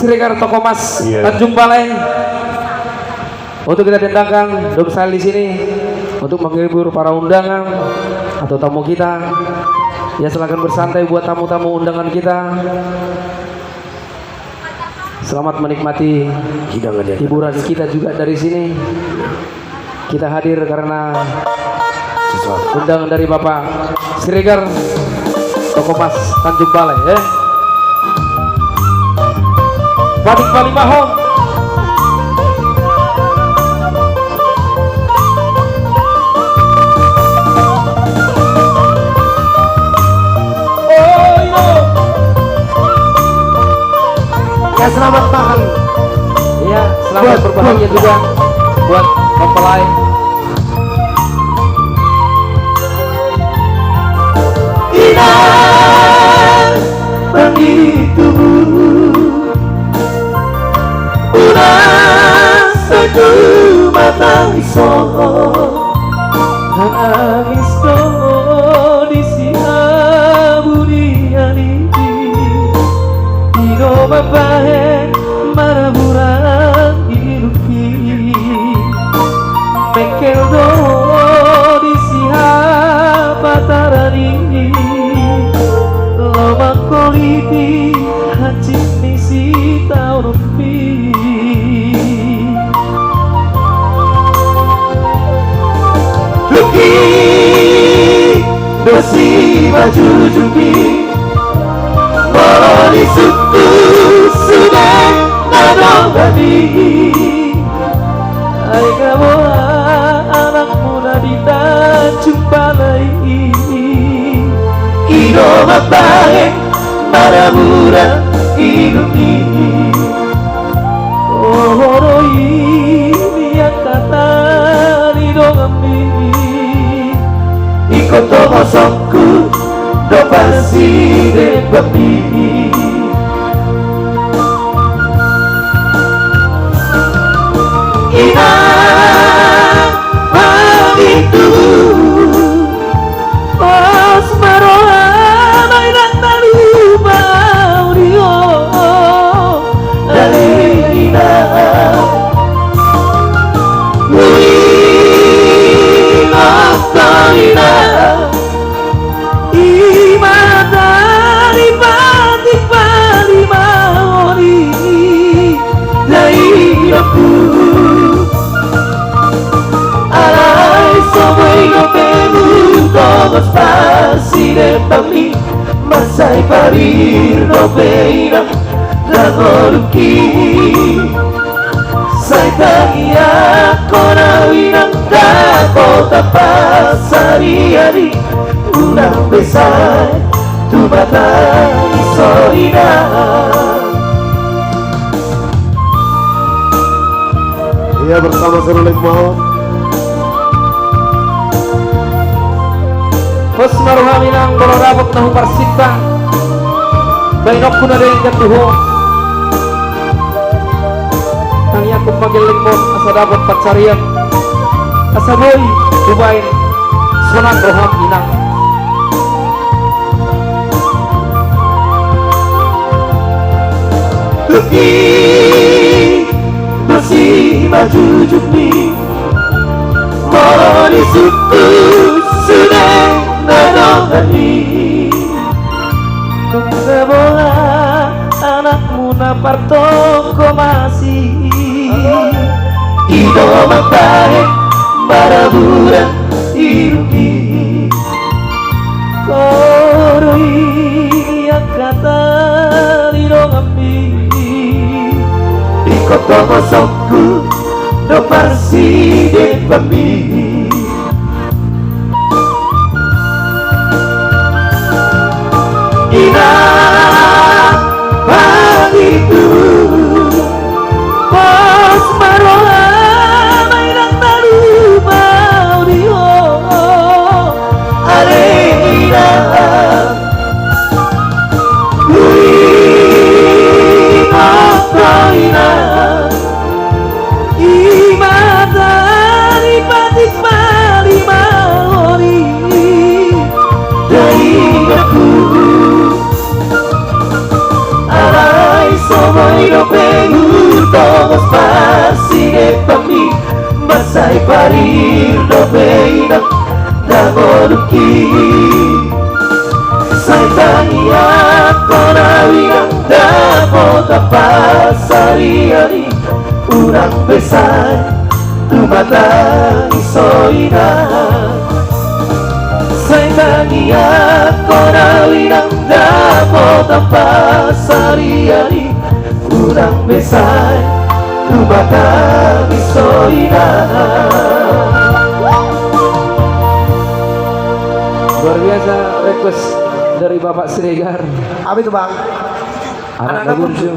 Siregar Toko Mas Tanjung Balai. Untuk kita dendangkan domsel di sini untuk menghibur para undangan atau tamu kita. Ya silakan bersantai buat tamu-tamu undangan kita. Selamat menikmati hiburan kita juga dari sini. Kita hadir karena undangan dari Bapak Siregar Toko Mas Tanjung Balai ya. Batik Bali Mahon. Ya selamat makan. Ya selamat berbahagia juga buat mempelai. Indah begitu rasaku mata iso nangis do di siabu diani dino babae maraburan hirupi mekel do di siapa tarani loma koliti hacip misi taurupi dosi baju juki Moro di suku sudah nadong tadi Hai kamu anak muda di Tanjung Balai Ido mabae marabura iluki Oh ini yang kata di dongambi Ikoto kosongku do pasti de babi Ina itu Os marola mainan taluba urio Dari ina Ina imadari batik Bali Mahoni Dairaku alai sobai gopemu todos pasi de pami masai parir no peina dagoruki sai tagia korawinang da kota pasariari una besar tu mata solida Iya bersama Seruling Mahon Hos maruhaminang bolorabot nahu parsita bainok kuna den jatuho Nang yakub magiling mo asa dapat patsarian asa boy dubain sunat roham inang Luki bersih baju jumbi Moro di suku sudah nadongani Tunggu bola anakmu napartoko masih Ido mabae marabura iruki Koroi yang kata di dongambi Ikoto kosongku do parsi de babi Ina itu Pas marola mainan taluba urio Aleina Ina imadari batik Bali Mahoni Dairaku no pregunto mas pasige pa mi masay parir no peina nagoluki say tania konawigang dapat pasari-ari urang besar tumatang isoina say tania konawigang dapat pasari-ari urang besar tumatang isoina. Luar biasa request dari Bapak Siregar. Apa itu bang? Anak lagu